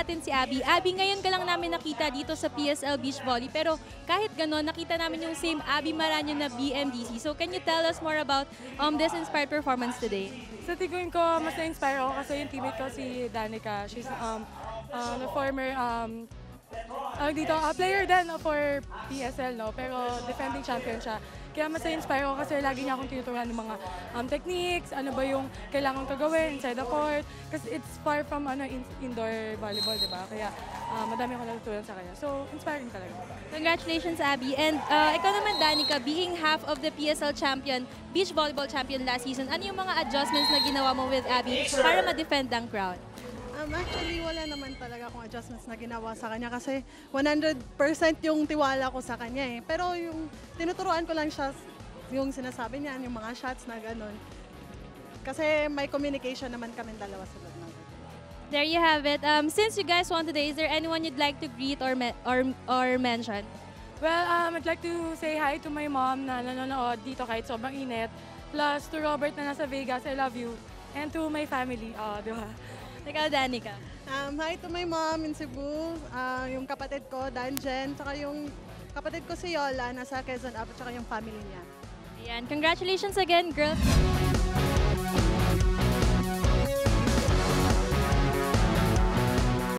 natin si Abby. Abby, ngayon ka lang namin nakita dito sa PSL Beach Volley. Pero kahit gano'n, nakita namin yung same Abby Maranyo na BMDC. So can you tell us more about this inspired performance today? Sa tingin ko, mas na-inspire ako kasi yung teammate ko si Danica. She's a former player din for PSL, no? Pero defending champion siya. Kaya mas na-inspire ako kasi lagi niya akong tinuturuan ng mga techniques, ano ba yung kailangan ko gawin inside the court. Kasi it's far from indoor volleyball, di ba? Kaya madami akong natutunan sa kanya. So, inspiring talaga. Congratulations, Abby. And ikaw naman, Danica, being half of the PSL champion, beach volleyball champion last season, ano yung mga adjustments na ginawa mo with Abby para ma-defend ang crowd? Actually, wala naman talaga akong adjustments na ginawa sa kanya kasi 100% yung tiwala ko sa kanya eh. Pero yung tinuturuan ko lang siya, yung sinasabi niya, yung mga shots na ganun. Kasi may communication naman kami dalawa sa loob ng. There you have it. Since you guys won today, is there anyone you'd like to greet or mention? Well, I'd like to say hi to my mom na nanonood dito kahit sobrang init. Plus to Robert na nasa Vegas, I love you. And to my family, di ba? Ikaw, Danica. Hi to my mom in Cebu, yung kapatid ko, Danjen, saka yung kapatid ko si Yola, nasa Quezon Up, saka yung family niya. Ayan, congratulations again, girls.